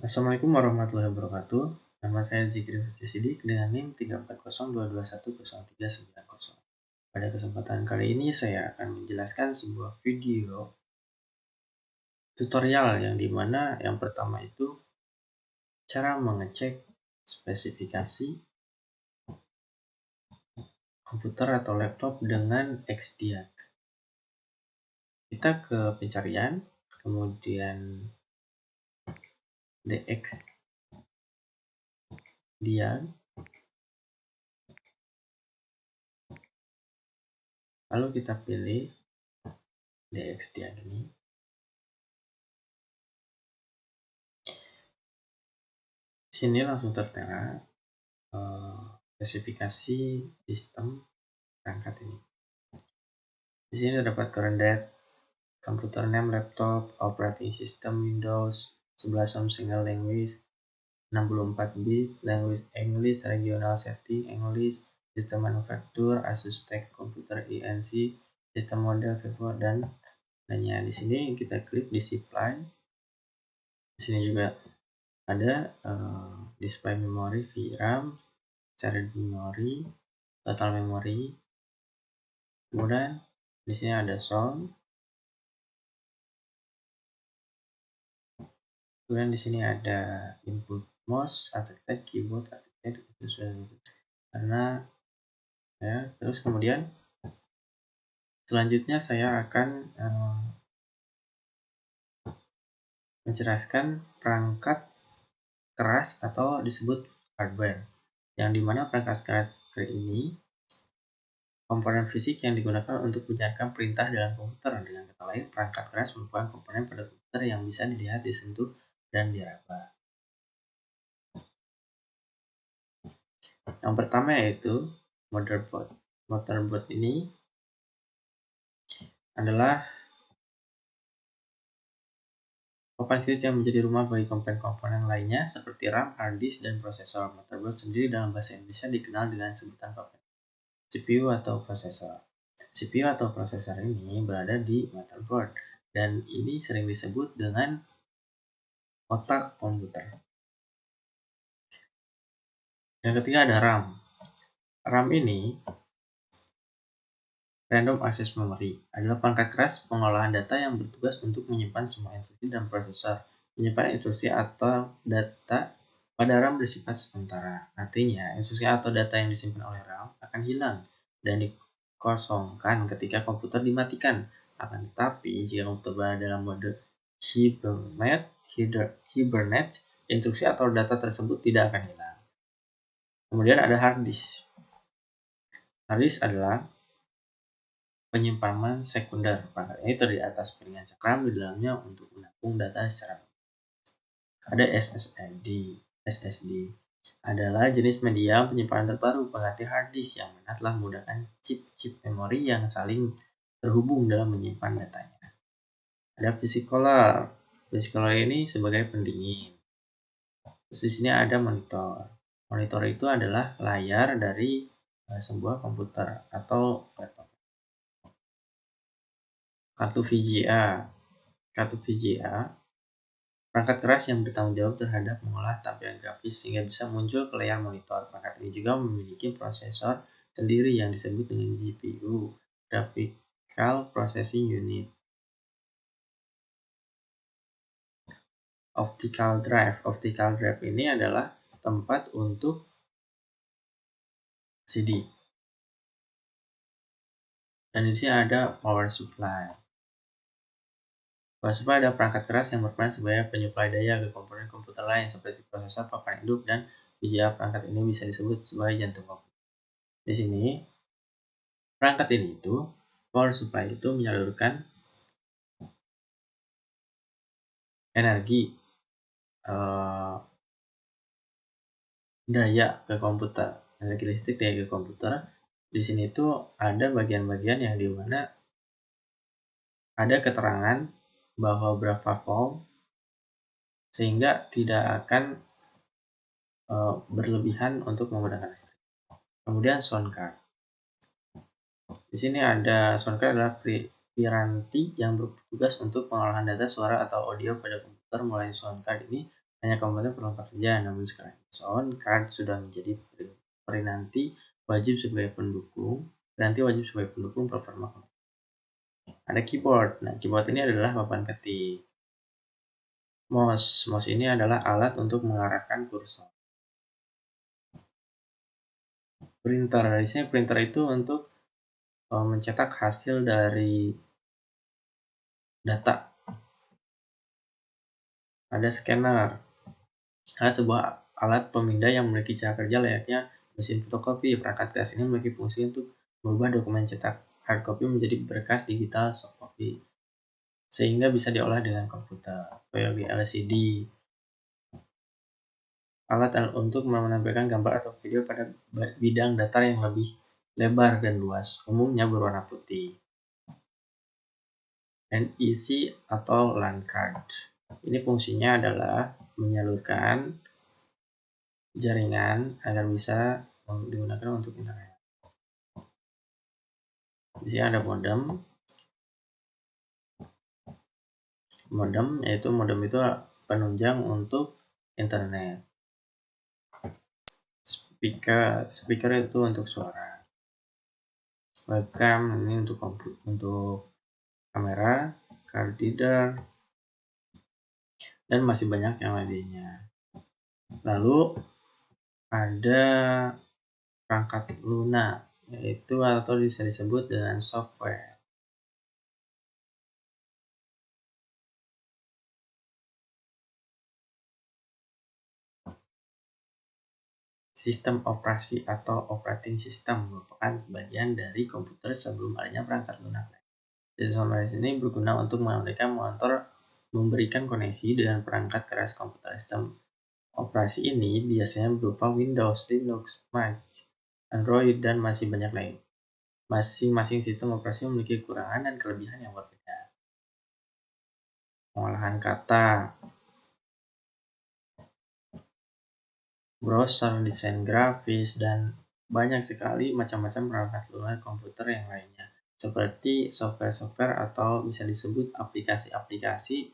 Assalamualaikum warahmatullahi wabarakatuh. Nama saya Zikri Sidik dengan NIM 34022103990. Pada kesempatan kali ini saya akan menjelaskan sebuah video tutorial yang dimana yang pertama itu cara mengecek spesifikasi komputer atau laptop dengan XDiag. Kita ke pencarian, kemudian DXdiag, lalu kita pilih DXdiag ini. Di sini langsung tertera spesifikasi sistem perangkat ini. Di sini terdapat current date, computer name laptop, operating system Windows, 11 ohm single language, 64 bit, language English, regional setting English, sistem manufaktur Asus TEC Computer INC, sistem model Vivo dan lainnya. Di sini kita klik display. Di sini juga ada display memori, VRAM, shared memory, total memory. Kemudian di sini ada sound. Kemudian di sini ada input mouse, architect, keyboard, architect, itu sudah karena ya. Terus kemudian selanjutnya saya akan menjelaskan perangkat keras atau disebut hardware, yang dimana perangkat keras ini komponen fisik yang digunakan untuk menjalankan perintah dalam komputer. Dengan kata lain, perangkat keras merupakan komponen pada komputer yang bisa dilihat, disentuh, dan diraba. Yang pertama yaitu motherboard. Motherboard ini adalah papan script yang menjadi rumah bagi komponen-komponen lainnya seperti RAM, hard disk, dan prosesor. Motherboard sendiri dalam bahasa Indonesia dikenal dengan sebutan papan CPU atau prosesor. CPU atau prosesor ini berada di motherboard dan ini sering disebut dengan otak komputer. Yang ketiga ada RAM. RAM ini Random Access Memory adalah perangkat keras pengolahan data yang bertugas untuk menyimpan semua instruksi dan prosesor. Menyimpan instruksi atau data pada RAM bersifat sementara. Artinya, instruksi atau data yang disimpan oleh RAM akan hilang dan dikosongkan ketika komputer dimatikan. Akan tetapi, jika komputer berada dalam mode hibernate, instruksi atau data tersebut tidak akan hilang. Kemudian ada hard disk. Hard disk adalah penyimpanan sekunder. Perangkat ini terdiri atas piringan cakram di dalamnya untuk menampung data secara ada SSD adalah jenis media penyimpanan terbaru pengganti hard disk yang mana telah memudahkan chip memori yang saling terhubung dalam menyimpan datanya. Ada physical ini sebagai pendingin. Terus di sini ada monitor. Monitor itu adalah layar dari sebuah komputer atau laptop. Kartu VGA perangkat keras yang bertanggung jawab terhadap mengolah tampilan grafis sehingga bisa muncul ke layar monitor. Perangkat ini juga memiliki prosesor sendiri yang disebut dengan GPU, Graphical Processing Unit. Optical drive ini adalah tempat untuk CD. Dan di sini ada power supply. Power supply adalah perangkat keras yang berperan sebagai penyuplai daya ke komponen komputer lain seperti prosesor, papan induk, dan VGA. Perangkat ini bisa disebut sebagai jantung komputer. Di sini perangkat ini itu power supply itu menyalurkan energi daya ke komputer, energi listrik daya ke komputer. Di sini itu ada bagian-bagian yang dimana ada keterangan bahwa berapa volt sehingga tidak akan berlebihan untuk menggunakan listrik. Kemudian sound card. Di sini ada sound card adalah piranti yang bertugas untuk pengolahan data suara atau audio pada komputer. Mulai sound card ini hanya komputer pelengkap saja. Namun sekarang sound card sudah menjadi perinanti wajib sebagai pendukung performa. Ada keyboard. Nah, keyboard ini adalah papan ketik. Mouse ini adalah alat untuk mengarahkan kursor. Printer, di sini printer itu untuk mencetak hasil dari data. Ada scanner, adalah sebuah alat pemindai yang memiliki cara kerja layaknya mesin fotokopi. Perangkat keras ini memiliki fungsi untuk merubah dokumen cetak hard copy menjadi berkas digital soft copy, sehingga bisa diolah dengan komputer. LCD, alat untuk menampilkan gambar atau video pada bidang datar yang lebih lebar dan luas, umumnya berwarna putih. NEC atau LAN card. Ini fungsinya adalah menyalurkan jaringan agar bisa digunakan untuk internet. Di sini ada modem. Modem itu penunjang untuk internet. Speaker itu untuk suara. Webcam ini untuk kamera, card reader, dan masih banyak yang lainnya. Lalu ada perangkat lunak, yaitu atau bisa disebut dengan software. Sistem operasi atau operating system merupakan bagian dari komputer sebelum adanya perangkat lunak. Sistem operasi ini berguna untuk memberikan koneksi dengan perangkat keras komputer. Sistem operasi ini biasanya berupa Windows, Linux, Mac, Android, dan masih banyak lain. Masing-masing sistem operasi memiliki kekurangan dan kelebihan yang berbeda. Pengolahan kata, browser, desain grafis, dan banyak sekali macam-macam perangkat lunak komputer yang lainnya, seperti software atau bisa disebut aplikasi-aplikasi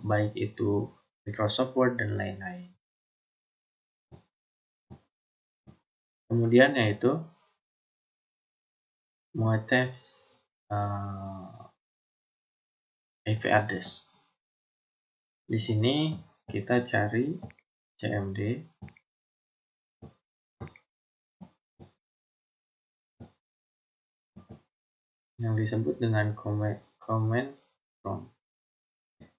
baik itu Microsoft Word dan lain-lain. Kemudian yaitu mengetes IP address. Di sini kita cari cmd yang disebut dengan command prompt.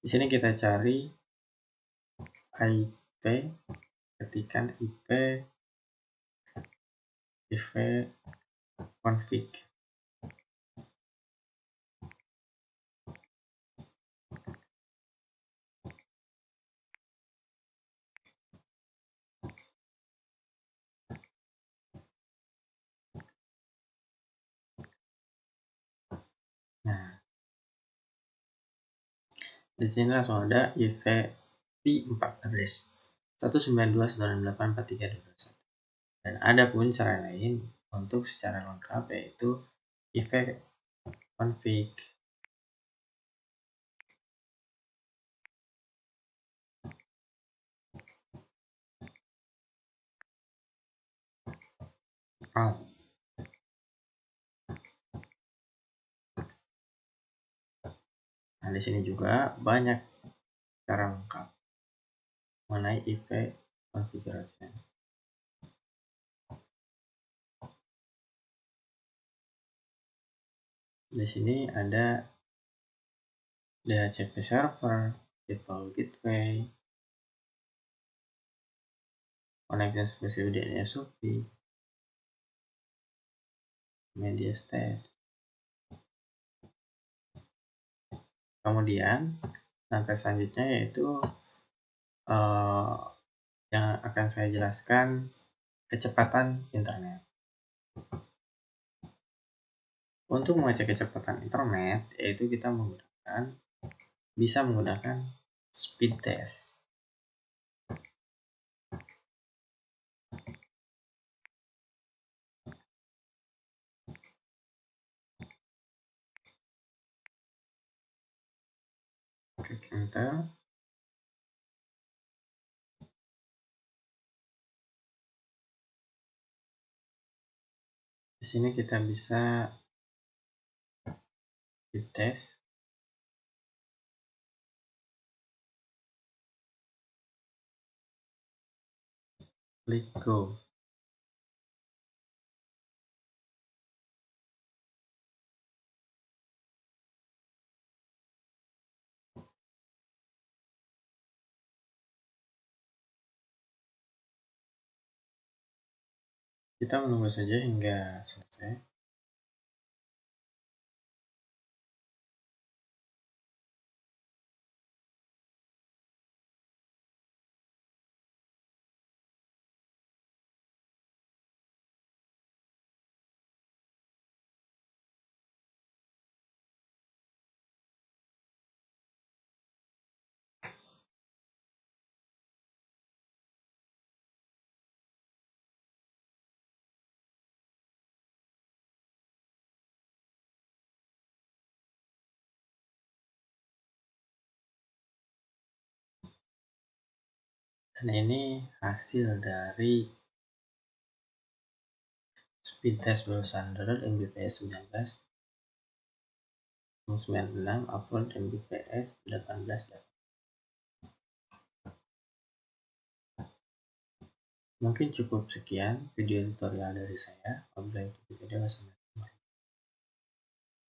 Di sini kita cari IP, ketikan IP config. Nah, di sini langsung ada IP V4 address 192.168.43.21. Dan ada pun cara lain untuk secara lengkap, yaitu IP config. Nah, di sini juga banyak cara lengkap mengenai IP configuration. Di sini ada DHCP server, default gateway, connection specific DNSOP, media state. Kemudian langkah selanjutnya yaitu yang akan saya jelaskan kecepatan internet. Untuk mengecek kecepatan internet, yaitu kita bisa menggunakan speed test. Klik enter. Di sini kita bisa dites. Klik go. Kita menunggu saja hingga selesai. Dan ini hasil dari speed test browser Android mbps 19, 96, upload mbps 18. Mungkin cukup sekian video tutorial dari saya. Wabillahi taufiq wal hidayah.